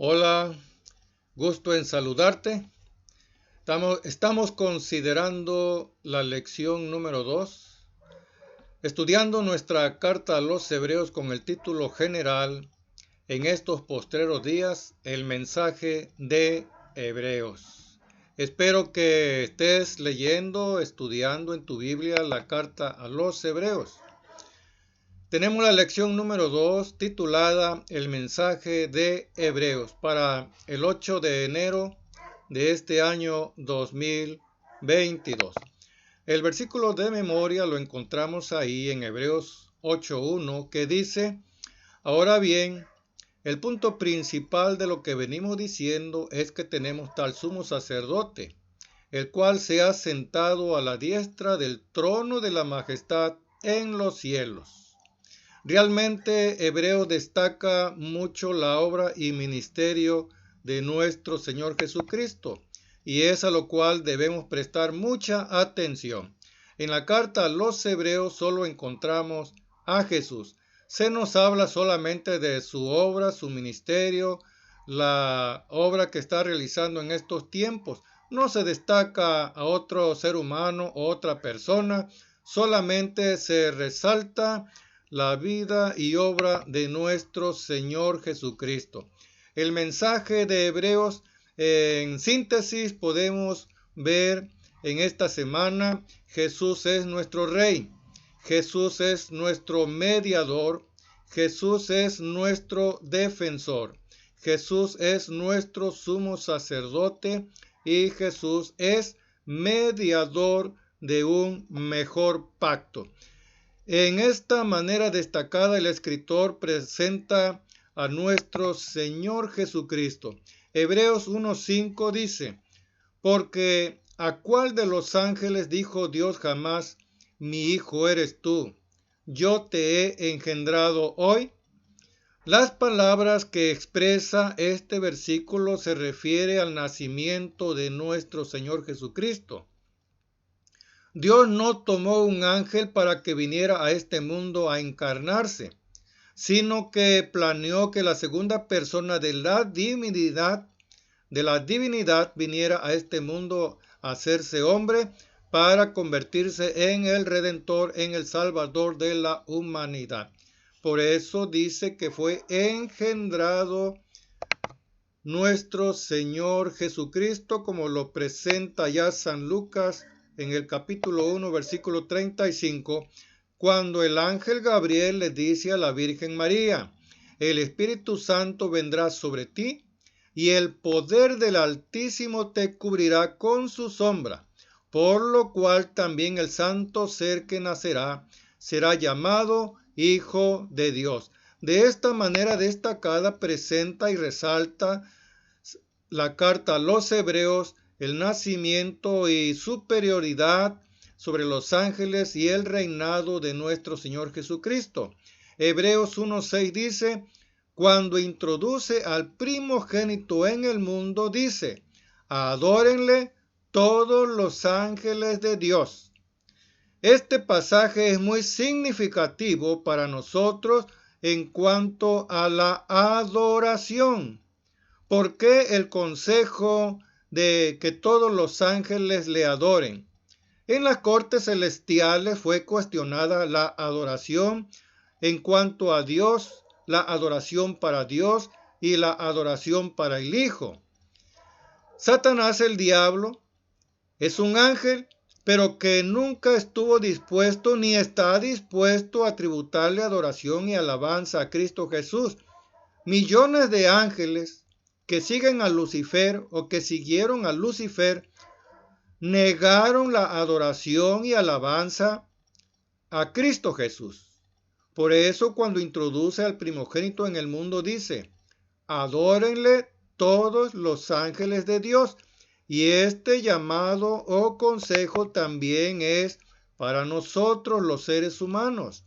Hola, gusto en saludarte. Estamos considerando la lección número 2, estudiando nuestra carta a los Hebreos con el título general, en estos postreros días, el mensaje de Hebreos. Espero que estés leyendo, estudiando en tu Biblia la carta a los Hebreos. Tenemos la lección número 2 titulada El mensaje de Hebreos para el 8 de enero de este año 2022. El versículo de memoria lo encontramos ahí en Hebreos 8:1 que dice: Ahora bien, el punto principal de lo que venimos diciendo es que tenemos tal sumo sacerdote, el cual se ha sentado a la diestra del trono de la majestad en los cielos. Realmente Hebreos destaca mucho la obra y ministerio de nuestro Señor Jesucristo, y es a lo cual debemos prestar mucha atención. En la carta a los Hebreos solo encontramos a Jesús. Se nos habla solamente de su obra, su ministerio, la obra que está realizando en estos tiempos. No se destaca a otro ser humano o otra persona, solamente se resalta la vida y obra de nuestro Señor Jesucristo. El mensaje de Hebreos, en síntesis, podemos ver en esta semana: Jesús es nuestro Rey, Jesús es nuestro mediador, Jesús es nuestro defensor, Jesús es nuestro sumo sacerdote y Jesús es mediador de un mejor pacto. En esta manera destacada, el escritor presenta a nuestro Señor Jesucristo. Hebreos 1:5 dice: Porque ¿a cuál de los ángeles dijo Dios jamás, mi hijo eres tú, yo te he engendrado hoy? Las palabras que expresa este versículo se refiere al nacimiento de nuestro Señor Jesucristo. Dios no tomó un ángel para que viniera a este mundo a encarnarse, sino que planeó que la segunda persona de la divinidad viniera a este mundo a hacerse hombre para convertirse en el Redentor, en el Salvador de la humanidad. Por eso dice que fue engendrado nuestro Señor Jesucristo, como lo presenta ya San Lucas en el capítulo 1, versículo 35, cuando el ángel Gabriel le dice a la Virgen María: el Espíritu Santo vendrá sobre ti y el poder del Altísimo te cubrirá con su sombra, por lo cual también el santo ser que nacerá será llamado Hijo de Dios. De esta manera destacada presenta y resalta la carta a los Hebreos el nacimiento y superioridad sobre los ángeles y el reinado de nuestro Señor Jesucristo. Hebreos 1:6 dice: cuando introduce al primogénito en el mundo, dice: adórenle todos los ángeles de Dios. Este pasaje es muy significativo para nosotros en cuanto a la adoración. ¿Por qué el consejo de que todos los ángeles le adoren? En las cortes celestiales fue cuestionada la adoración en cuanto a Dios, la adoración para Dios y la adoración para el Hijo. Satanás, el diablo, es un ángel, pero que nunca estuvo dispuesto ni está dispuesto a tributarle adoración y alabanza a Cristo Jesús. Millones de ángeles que siguen a Lucifer o que siguieron a Lucifer negaron la adoración y alabanza a Cristo Jesús. Por eso, cuando introduce al primogénito en el mundo, dice: adórenle todos los ángeles de Dios. Y este llamado o consejo también es para nosotros los seres humanos.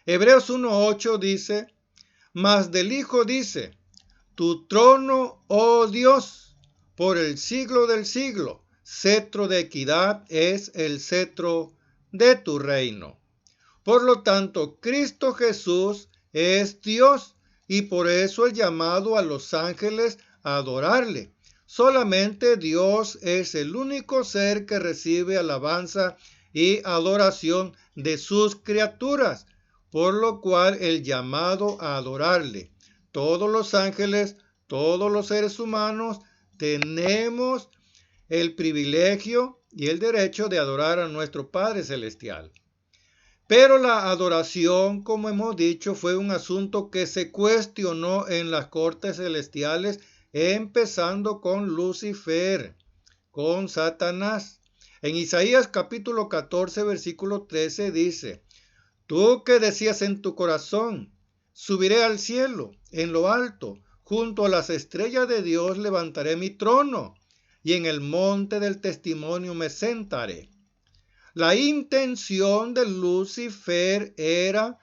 Hebreos 1:8 dice: mas del Hijo dice: tu trono, oh Dios, por el siglo del siglo, cetro de equidad es el cetro de tu reino. Por lo tanto, Cristo Jesús es Dios, y por eso el llamado a los ángeles a adorarle. Solamente Dios es el único ser que recibe alabanza y adoración de sus criaturas, por lo cual el llamado a adorarle. Todos los ángeles, todos los seres humanos, tenemos el privilegio y el derecho de adorar a nuestro Padre Celestial. Pero la adoración, como hemos dicho, fue un asunto que se cuestionó en las cortes celestiales, empezando con Lucifer, con Satanás. En Isaías capítulo 14, versículo 13 dice: Tú que decías en tu corazón, subiré al cielo, en lo alto, junto a las estrellas de Dios levantaré mi trono, y en el monte del testimonio me sentaré. La intención de Lucifer era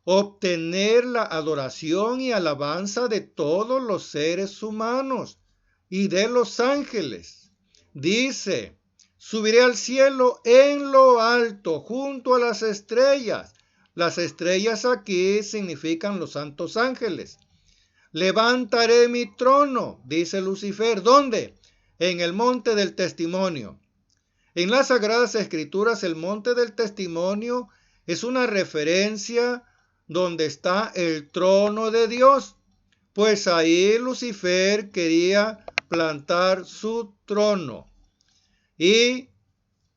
obtener la adoración y alabanza de todos los seres humanos y de los ángeles. Dice: subiré al cielo en lo alto, junto a las estrellas. Las estrellas aquí significan los santos ángeles. Levantaré mi trono, dice Lucifer. ¿Dónde? En el monte del testimonio. En las Sagradas Escrituras, el monte del testimonio es una referencia donde está el trono de Dios, pues ahí Lucifer quería plantar su trono y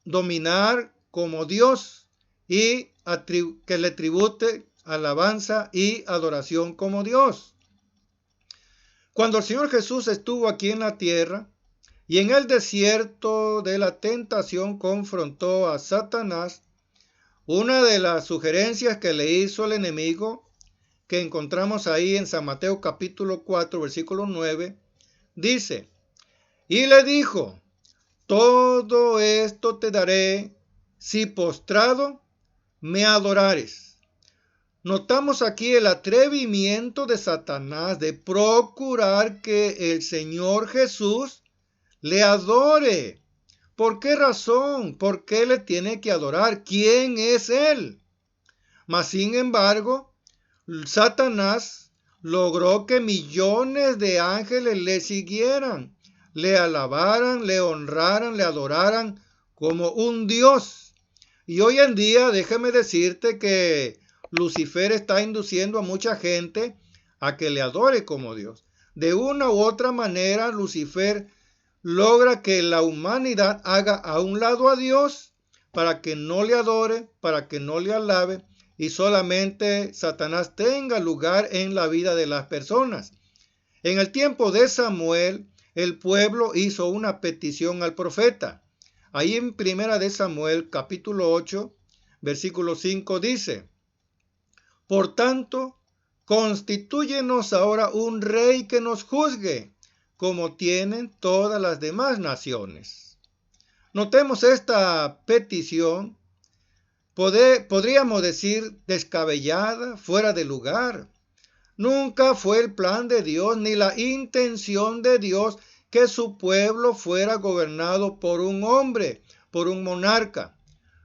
dominar como Dios y que le tribute alabanza y adoración como Dios. Cuando el Señor Jesús estuvo aquí en la tierra, y en el desierto de la tentación confrontó a Satanás, una de las sugerencias que le hizo el enemigo, que encontramos ahí en San Mateo capítulo 4, versículo 9, dice: y le dijo: todo esto te daré si postrado me adorares. Notamos aquí el atrevimiento de Satanás de procurar que el Señor Jesús le adore. ¿Por qué razón? ¿Por qué le tiene que adorar? ¿Quién es él? Mas sin embargo, Satanás logró que millones de ángeles le siguieran, le alabaran, le honraran, le adoraran como un Dios. Y hoy en día, déjame decirte que Lucifer está induciendo a mucha gente a que le adore como Dios. De una u otra manera, Lucifer logra que la humanidad haga a un lado a Dios para que no le adore, para que no le alabe, y solamente Satanás tenga lugar en la vida de las personas. En el tiempo de Samuel, el pueblo hizo una petición al profeta. Ahí en Primera de Samuel, capítulo 8, versículo 5 dice: por tanto, constitúyenos ahora un rey que nos juzgue, como tienen todas las demás naciones. Notemos esta petición, podríamos decir descabellada, fuera de lugar. Nunca fue el plan de Dios ni la intención de Dios que su pueblo fuera gobernado por un hombre, por un monarca.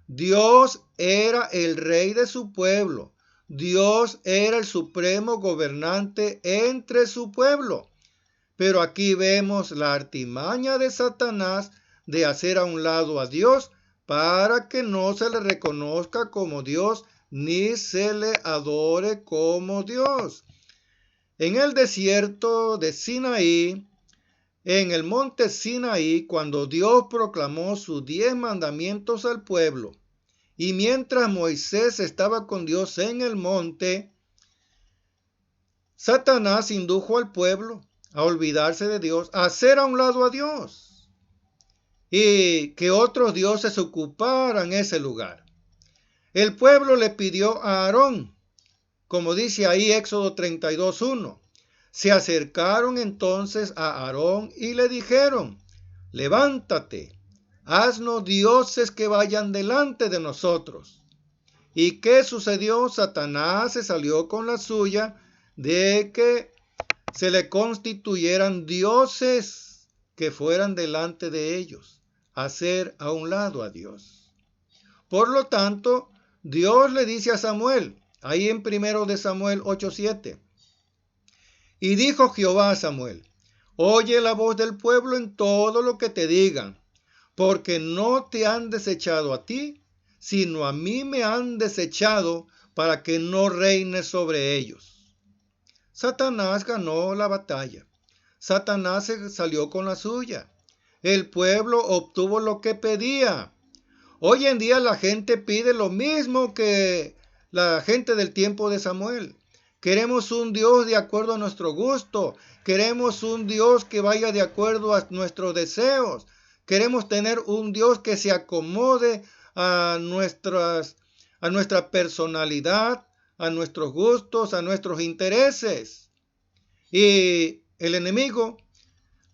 Dios era el rey de su pueblo. Dios era el supremo gobernante entre su pueblo. Pero aquí vemos la artimaña de Satanás de hacer a un lado a Dios para que no se le reconozca como Dios ni se le adore como Dios. En el desierto de Sinaí, en el monte Sinaí, cuando Dios proclamó sus 10 mandamientos al pueblo, y mientras Moisés estaba con Dios en el monte, Satanás indujo al pueblo a olvidarse de Dios, a hacer a un lado a Dios, y que otros dioses ocuparan ese lugar. El pueblo le pidió a Aarón, como dice ahí Éxodo 32:1. Se acercaron entonces a Aarón y le dijeron: levántate, haznos dioses que vayan delante de nosotros. ¿Y qué sucedió? Satanás se salió con la suya de que se le constituyeran dioses que fueran delante de ellos, hacer a un lado a Dios. Por lo tanto, Dios le dice a Samuel, ahí en 1 de Samuel 8:7, Y dijo Jehová a Samuel: oye la voz del pueblo en todo lo que te digan, porque no te han desechado a ti, sino a mí me han desechado para que no reines sobre ellos. Satanás ganó la batalla. Satanás se salió con la suya. El pueblo obtuvo lo que pedía. Hoy en día la gente pide lo mismo que la gente del tiempo de Samuel. Queremos un Dios de acuerdo a nuestro gusto. Queremos un Dios que vaya de acuerdo a nuestros deseos. Queremos tener un Dios que se acomode a nuestra personalidad, a nuestros gustos, a nuestros intereses. Y el enemigo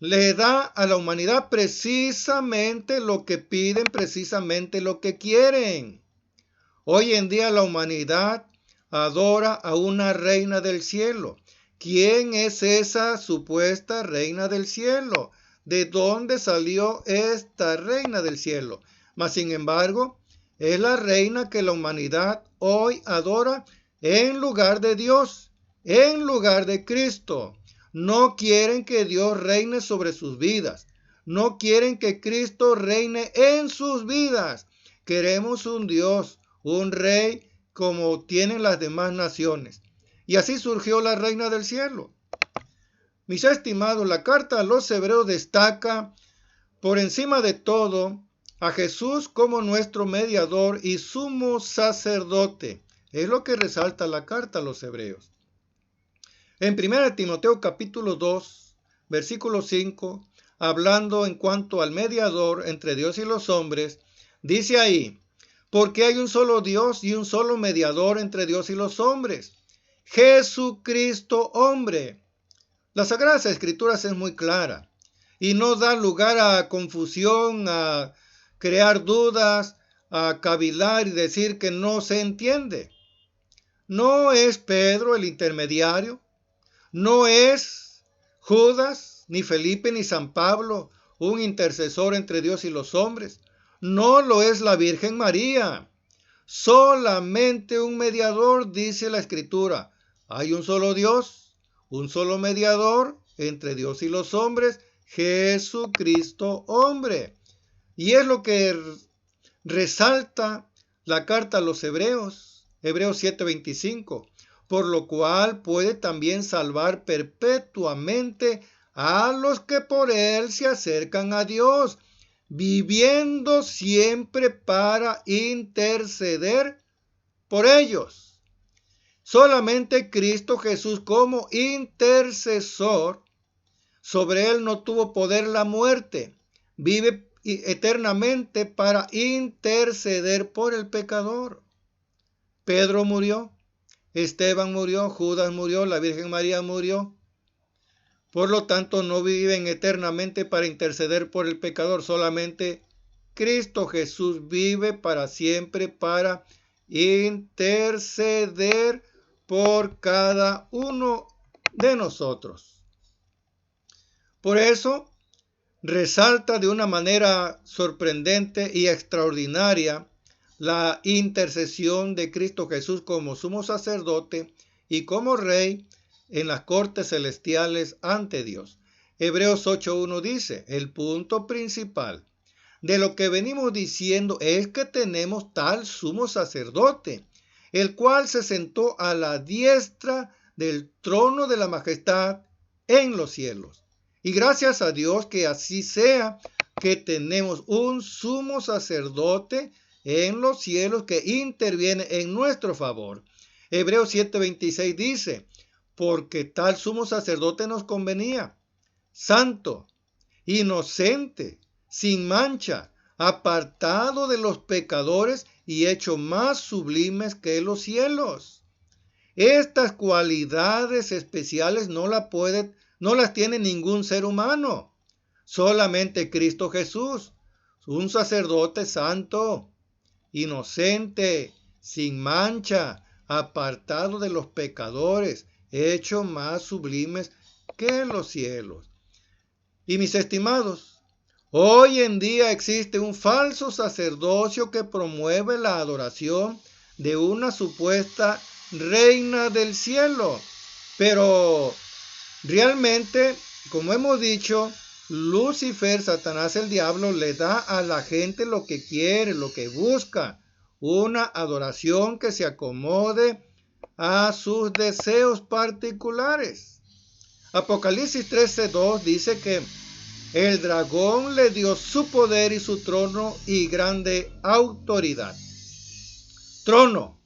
le da a la humanidad precisamente lo que piden, precisamente lo que quieren. Hoy en día la humanidad adora a una reina del cielo. ¿Quién es esa supuesta reina del cielo? ¿De dónde salió esta reina del cielo? Mas sin embargo, es la reina que la humanidad hoy adora en lugar de Dios, en lugar de Cristo. No quieren que Dios reine sobre sus vidas. No quieren que Cristo reine en sus vidas. Queremos un Dios, un rey como tienen las demás naciones. Y así surgió la reina del cielo. Mis estimados, la carta a los Hebreos destaca por encima de todo a Jesús como nuestro mediador y sumo sacerdote. Es lo que resalta la carta a los Hebreos. En 1 Timoteo capítulo 2, versículo 5, hablando en cuanto al mediador entre Dios y los hombres, dice ahí: porque hay un solo Dios y un solo mediador entre Dios y los hombres, Jesucristo hombre. Las Sagradas Escrituras es muy clara y no da lugar a confusión, a crear dudas, a cavilar y decir que no se entiende. No es Pedro el intermediario. No es Judas, ni Felipe, ni San Pablo un intercesor entre Dios y los hombres. No lo es la Virgen María. Solamente un mediador, dice la Escritura. Hay un solo Dios, un solo mediador entre Dios y los hombres, Jesucristo hombre. Y es lo que resalta la carta a los Hebreos, Hebreos 7:25. Por lo cual puede también salvar perpetuamente a los que por él se acercan a Dios, viviendo siempre para interceder por ellos. Solamente Cristo Jesús como intercesor, sobre él no tuvo poder la muerte, vive eternamente para interceder por el pecador. Pedro murió. Esteban murió, Judas murió, la Virgen María murió. Por lo tanto, no viven eternamente para interceder por el pecador. Solamente Cristo Jesús vive para siempre para interceder por cada uno de nosotros. Por eso, resalta de una manera sorprendente y extraordinaria la intercesión de Cristo Jesús como sumo sacerdote y como rey en las cortes celestiales ante Dios. Hebreos 8:1 dice: el punto principal de lo que venimos diciendo es que tenemos tal sumo sacerdote, el cual se sentó a la diestra del trono de la majestad en los cielos. Y gracias a Dios que así sea, que tenemos un sumo sacerdote en los cielos que interviene en nuestro favor. Hebreos 7:26 dice: porque tal sumo sacerdote nos convenía, santo, inocente, sin mancha, apartado de los pecadores y hecho más sublimes que los cielos. Estas cualidades especiales no las tiene ningún ser humano, solamente Cristo Jesús, un sacerdote santo, inocente, sin mancha, apartado de los pecadores, hecho más sublimes que los cielos. Y mis estimados, hoy en día existe un falso sacerdocio que promueve la adoración de una supuesta reina del cielo. Pero Realmente, como hemos dicho, Lucifer, Satanás el diablo, le da a la gente lo que quiere, lo que busca, una adoración que se acomode a sus deseos particulares. Apocalipsis 13:2 dice que el dragón le dio su poder y su trono y grande autoridad. Trono.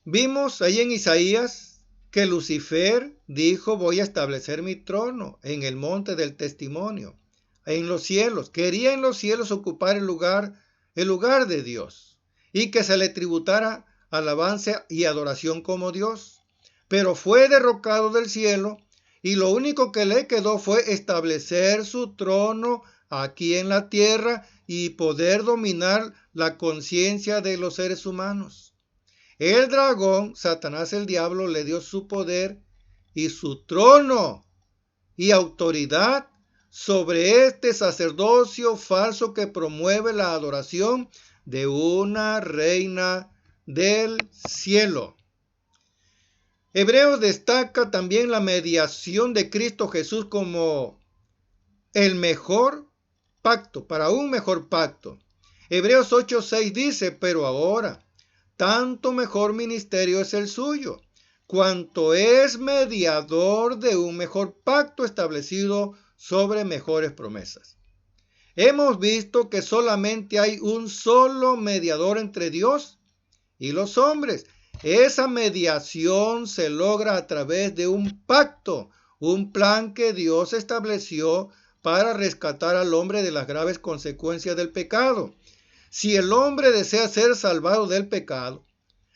Vimos ahí en Isaías que Lucifer dijo: voy a establecer mi trono en el monte del testimonio, en los cielos. Quería en los cielos ocupar el lugar de Dios y que se le tributara alabanza y adoración como Dios. Pero fue derrocado del cielo y lo único que le quedó fue establecer su trono aquí en la tierra y poder dominar la conciencia de los seres humanos. El dragón, Satanás el diablo, le dio su poder y su trono y autoridad sobre este sacerdocio falso que promueve la adoración de una reina del cielo. Hebreos destaca también la mediación de Cristo Jesús como el mejor pacto, para un mejor pacto. Hebreos 8:6 dice: pero ahora, tanto mejor ministerio es el suyo, cuanto es mediador de un mejor pacto establecido sobre mejores promesas. Hemos visto que solamente hay un solo mediador entre Dios y los hombres. Esa mediación se logra a través de un pacto, un plan que Dios estableció para rescatar al hombre de las graves consecuencias del pecado. Si el hombre desea ser salvado del pecado,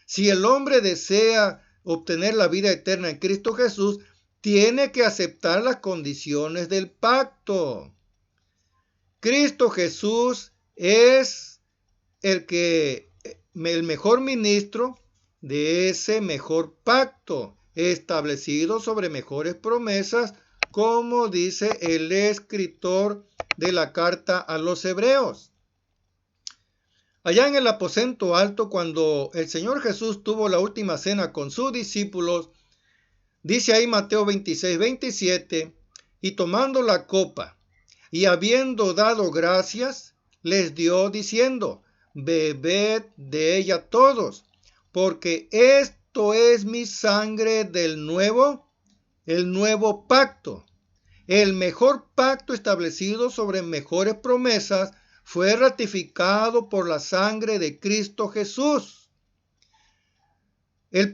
si el hombre desea obtener la vida eterna en Cristo Jesús, tiene que aceptar las condiciones del pacto. Cristo Jesús es el mejor ministro de ese mejor pacto, establecido sobre mejores promesas, como dice el escritor de la carta a los Hebreos. Allá en el aposento alto, cuando el Señor Jesús tuvo la última cena con sus discípulos, dice ahí Mateo 26:27, y tomando la copa, y habiendo dado gracias, les dio diciendo: bebed de ella todos, porque esto es mi sangre del el nuevo pacto. El mejor pacto establecido sobre mejores promesas fue ratificado por la sangre de Cristo Jesús. El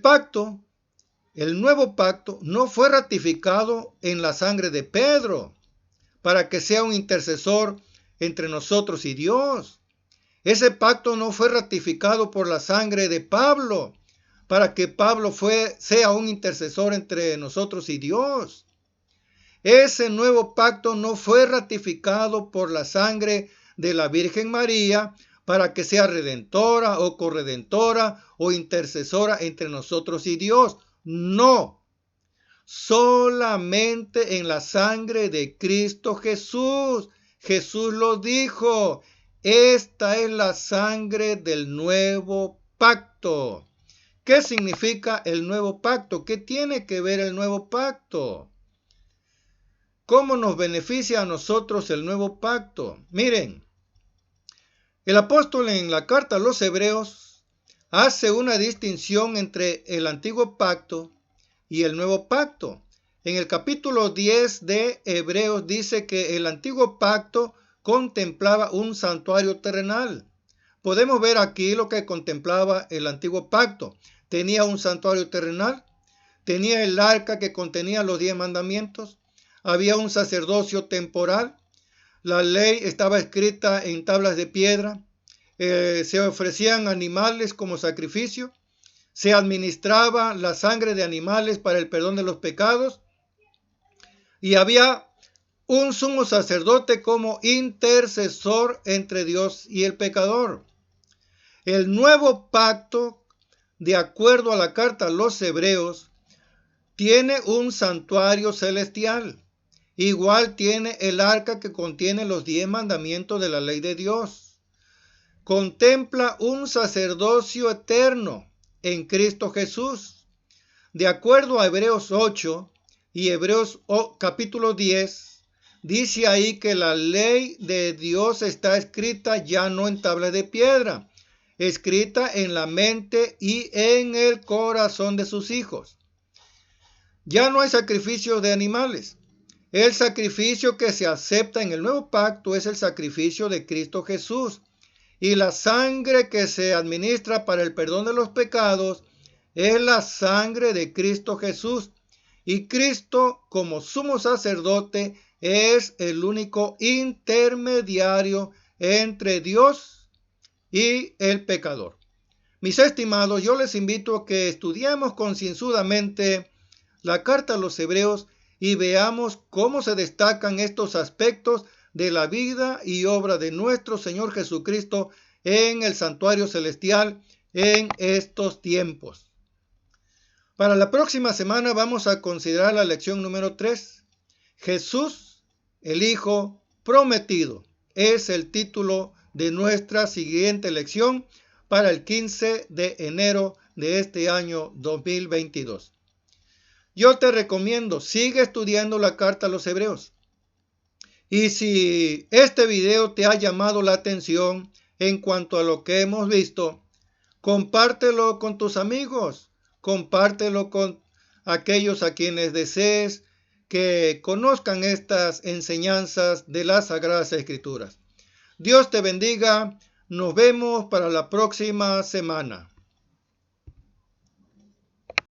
nuevo pacto, no fue ratificado en la sangre de Pedro para que sea un intercesor entre nosotros y Dios. Ese pacto no fue ratificado por la sangre de Pablo para que Pablo sea un intercesor entre nosotros y Dios. Ese nuevo pacto no fue ratificado por la sangre de la Virgen María para que sea redentora o corredentora o intercesora entre nosotros y Dios. No, solamente en la sangre de Cristo Jesús. Jesús lo dijo: esta es la sangre del nuevo pacto. ¿Qué significa el nuevo pacto? ¿Qué tiene que ver el nuevo pacto? ¿Cómo nos beneficia a nosotros el nuevo pacto? Miren, el apóstol en la carta a los Hebreos hace una distinción entre el antiguo pacto y el nuevo pacto. En el capítulo 10 de Hebreos dice que el antiguo pacto contemplaba un santuario terrenal. Podemos ver aquí lo que contemplaba el antiguo pacto. Tenía un santuario terrenal, tenía el arca que contenía los 10 mandamientos, había un sacerdocio temporal, la ley estaba escrita en tablas de piedra, se ofrecían animales como sacrificio, se administraba la sangre de animales para el perdón de los pecados y había un sumo sacerdote como intercesor entre Dios y el pecador. El nuevo pacto, de acuerdo a la carta a los Hebreos, tiene un santuario celestial. Igual tiene el arca que contiene los 10 mandamientos de la ley de Dios. Contempla un sacerdocio eterno en Cristo Jesús. De acuerdo a Hebreos 8, y Hebreos capítulo 10, dice ahí que la ley de Dios está escrita ya no en tabla de piedra, escrita en la mente y en el corazón de sus hijos. Ya no hay sacrificio de animales. El sacrificio que se acepta en el nuevo pacto es el sacrificio de Cristo Jesús. Y la sangre que se administra para el perdón de los pecados es la sangre de Cristo Jesús. Y Cristo, como sumo sacerdote, es el único intermediario entre Dios y el pecador. Mis estimados, yo les invito a que estudiemos concienzudamente la carta a los Hebreos y veamos cómo se destacan estos aspectos de la vida y obra de nuestro Señor Jesucristo en el santuario celestial en estos tiempos. Para la próxima semana vamos a considerar la lección número 3. Jesús, el Hijo prometido, es el título de nuestra siguiente lección para el 15 de enero de este año 2022. Yo te recomiendo, sigue estudiando la carta a los Hebreos. Y si este video te ha llamado la atención en cuanto a lo que hemos visto, compártelo con tus amigos, compártelo con aquellos a quienes desees que conozcan estas enseñanzas de las Sagradas Escrituras. Dios te bendiga, nos vemos para la próxima semana.